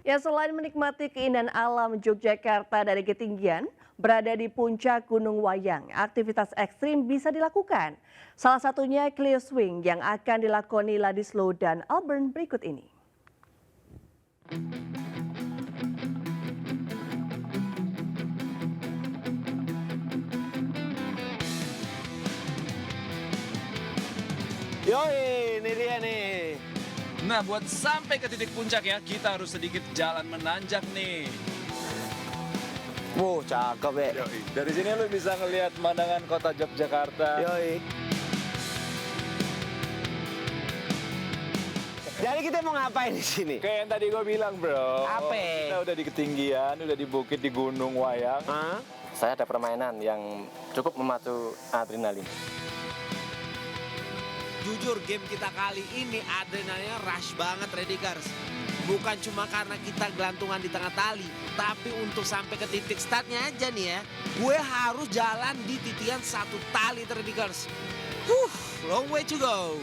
Ya, selain menikmati keindahan alam Yogyakarta dari ketinggian, berada di puncak Gunung Wayang, aktivitas ekstrim bisa dilakukan. Salah satunya Clio Swing yang akan dilakoni Ladislo dan Albert berikut ini. Yoi, ini dia nih. Nah, buat sampai ke titik puncak ya, kita harus sedikit jalan menanjak nih. Cakep ya. Yoi. Dari sini lu bisa ngelihat pemandangan kota Yogyakarta. Yoi. Jadi kita mau ngapain di sini? Kayak yang tadi gue bilang, bro. Apa? Kita udah di ketinggian, udah di bukit di Gunung Wayang. Hah? Saya ada permainan yang cukup memacu adrenalin. Jujur game kita kali ini adrenalinnya rush banget Redikers. Bukan cuma karena kita gelantungan di tengah tali, tapi untuk sampai ke titik startnya aja nih ya, gue harus jalan di titian satu tali Redikers. Long way to go.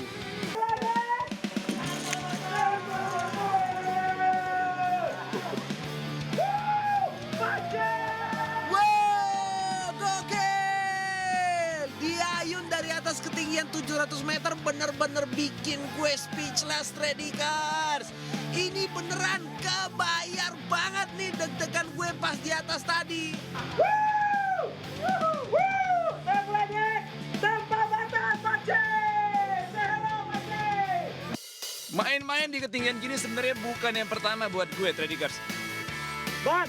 Wow, gokil! Diayun dari atas ketinggian 700 meter bener-bener bikin gue speechless, Redikers. Ini beneran kebayar banget nih deg-degan gue pas di atas tadi. Main-main di ketinggian gini sebenarnya bukan yang pertama buat gue, Tradikers. Ban,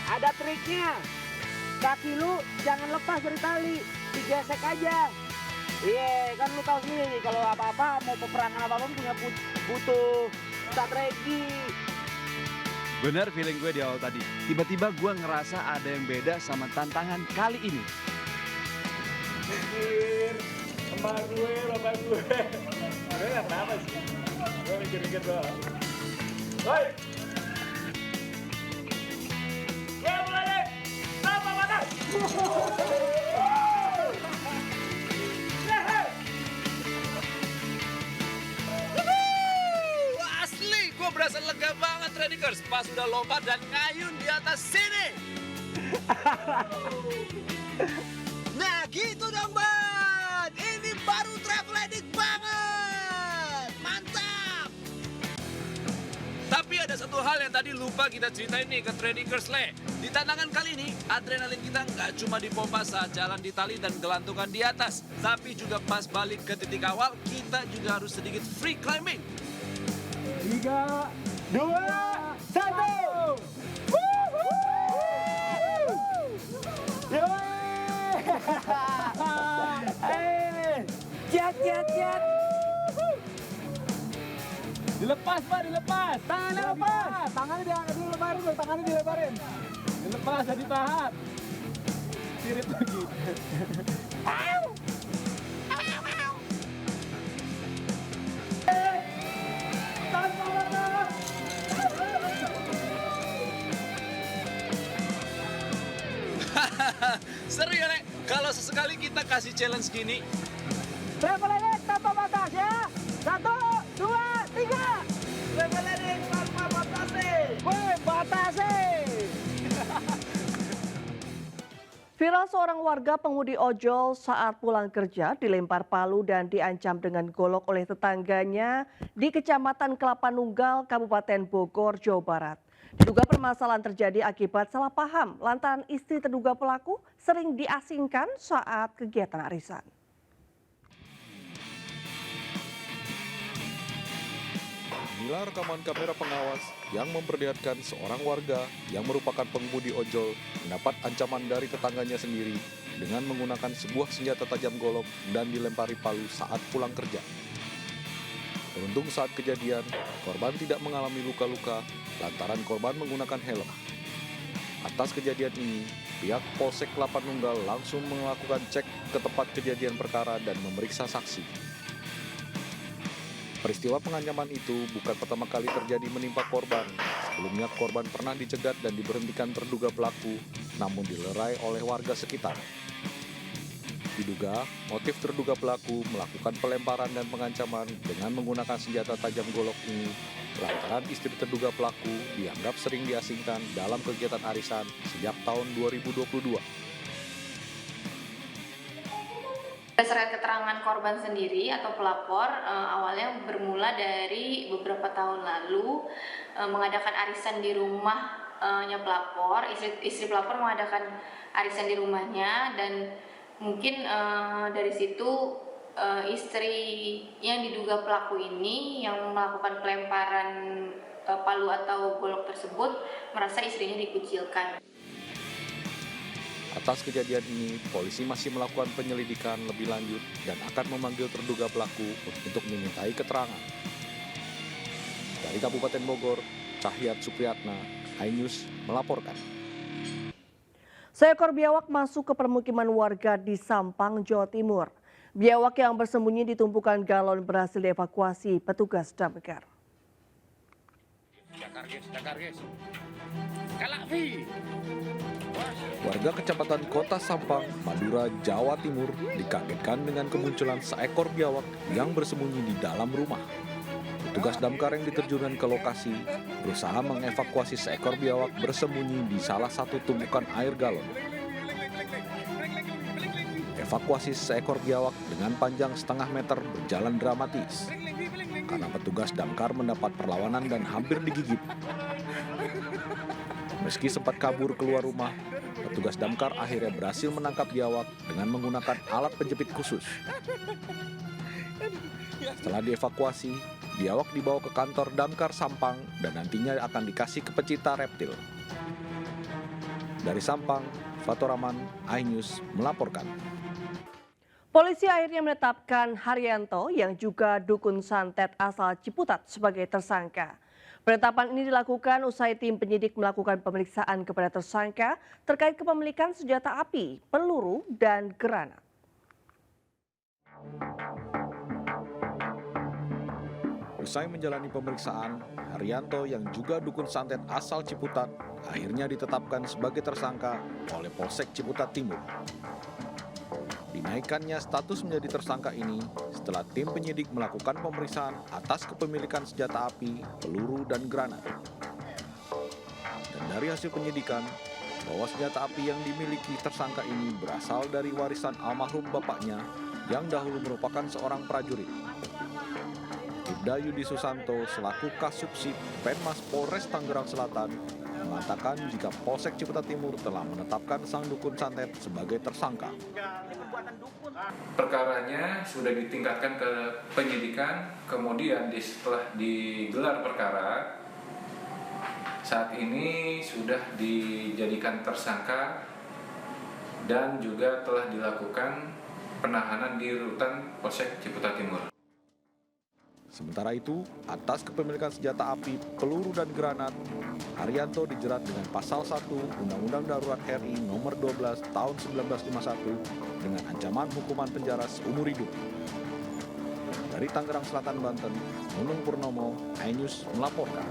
ada triknya. Kaki lu jangan lepas dari tali, digesek aja. Iya, kan lu tahu sendiri kalau apa-apa mau peperangan apa-apa punya butuh strategi. Bener feeling gue di awal tadi. Tiba-tiba gue ngerasa ada yang beda sama tantangan kali ini. Mikir, emak gue, bapak gue. Gue gak kenapa sih. Gue mikir-mikir doang. Hoi! Gue mulai deh! Tanpa batas! Asli, gue berasa lega banget, Tradikers. Pas udah lompat dan ngayun di atas sini. Nah gitu dong Ban, ini baru traveling banget, mantap. Tapi ada satu hal yang tadi lupa kita ceritain nih ke Tradikers Le. Di tantangan kali ini, adrenalin kita nggak cuma dipompa saat jalan di tali dan gelantungan di atas. Tapi juga pas balik ke titik awal, kita juga harus sedikit free climbing. 3, 2, 1. Jet. Dilepas, Pak, dilepas. Tangannya lepas. Tangannya dilebarin, tangannya dilebarin. Dilepas, jadi tahan. Spirit lagi. Seru ya, Nek? Kalau sesekali kita kasih challenge gini. Traveling tanpa batas ya. 1, 2, 3. Traveling tanpa batasi. Woi, batasi. Viral seorang warga pengemudi ojol saat pulang kerja dilempar palu dan diancam dengan golok oleh tetangganya di Kecamatan Kelapa Nunggal, Kabupaten Bogor, Jawa Barat. Diduga permasalahan terjadi akibat salah paham lantaran istri terduga pelaku sering diasingkan saat kegiatan arisan. Inilah rekaman kamera pengawas yang memperlihatkan seorang warga yang merupakan pengemudi ojol mendapat ancaman dari tetangganya sendiri dengan menggunakan sebuah senjata tajam golok dan dilempari palu saat pulang kerja. Beruntung saat kejadian, korban tidak mengalami luka-luka lantaran korban menggunakan helm. Atas kejadian ini, pihak Polsek Kelapa Nunggal langsung melakukan cek ke tempat kejadian perkara dan memeriksa saksi. Peristiwa pengancaman itu bukan pertama kali terjadi menimpa korban. Sebelumnya korban pernah dicegat dan diberhentikan terduga pelaku, namun dilerai oleh warga sekitar. Diduga, motif terduga pelaku melakukan pelemparan dan pengancaman dengan menggunakan senjata tajam golok ini lantaran istri terduga pelaku dianggap sering diasingkan dalam kegiatan arisan sejak tahun 2022. Berdasarkan keterangan korban sendiri atau pelapor, awalnya bermula dari beberapa tahun lalu mengadakan arisan di rumahnya pelapor. Istri pelapor mengadakan arisan di rumahnya dan mungkin dari situ istri yang diduga pelaku ini yang melakukan pelemparan palu atau golok tersebut merasa istrinya dikucilkan. Atas kejadian ini, polisi masih melakukan penyelidikan lebih lanjut dan akan memanggil terduga pelaku untuk dimintai keterangan. Dari Kabupaten Bogor, Cahyat Supriyatna, iNews melaporkan. Seekor biawak masuk ke permukiman warga di Sampang, Jawa Timur. Biawak yang bersembunyi di tumpukan galon berhasil dievakuasi petugas damkar. Warga Kecamatan Kota Sampang, Madura, Jawa Timur dikagetkan dengan kemunculan seekor biawak yang bersembunyi di dalam rumah. Petugas damkar yang diterjunkan ke lokasi berusaha mengevakuasi seekor biawak bersembunyi di salah satu tumpukan air galon. Evakuasi seekor biawak dengan panjang setengah meter berjalan dramatis karena petugas damkar mendapat perlawanan dan hampir digigit. Meski sempat kabur keluar rumah, petugas damkar akhirnya berhasil menangkap biawak dengan menggunakan alat penjepit khusus. Setelah dievakuasi, biawak dibawa ke kantor damkar Sampang dan nantinya akan dikasih ke pecinta reptil. Dari Sampang, Fatoraman, iNews melaporkan. Polisi akhirnya menetapkan Haryanto yang juga dukun santet asal Ciputat sebagai tersangka. Penetapan ini dilakukan usai tim penyidik melakukan pemeriksaan kepada tersangka terkait kepemilikan senjata api, peluru, dan granat. Usai menjalani pemeriksaan, Haryanto yang juga dukun santet asal Ciputat akhirnya ditetapkan sebagai tersangka oleh Polsek Ciputat Timur. Dinaikannya status menjadi tersangka ini setelah tim penyidik melakukan pemeriksaan atas kepemilikan senjata api, peluru, dan granat. Dan dari hasil penyidikan, bahwa senjata api yang dimiliki tersangka ini berasal dari warisan almarhum bapaknya yang dahulu merupakan seorang prajurit. Ibda Yudi Susanto selaku Kasubsib Penmas Polres Tangerang Selatan mengatakan jika Polsek Ciputat Timur telah menetapkan sang dukun santet sebagai tersangka. Perkaranya sudah ditingkatkan ke penyidikan, kemudian setelah digelar perkara, saat ini sudah dijadikan tersangka dan juga telah dilakukan penahanan di rutan Polsek Ciputat Timur. Sementara itu, atas kepemilikan senjata api, peluru, dan granat, Haryanto dijerat dengan pasal 1 Undang-Undang Darurat RI nomor 12 tahun 1951 dengan ancaman hukuman penjara seumur hidup. Dari Tangerang Selatan, Banten, Nunung Purnomo, iNews melaporkan.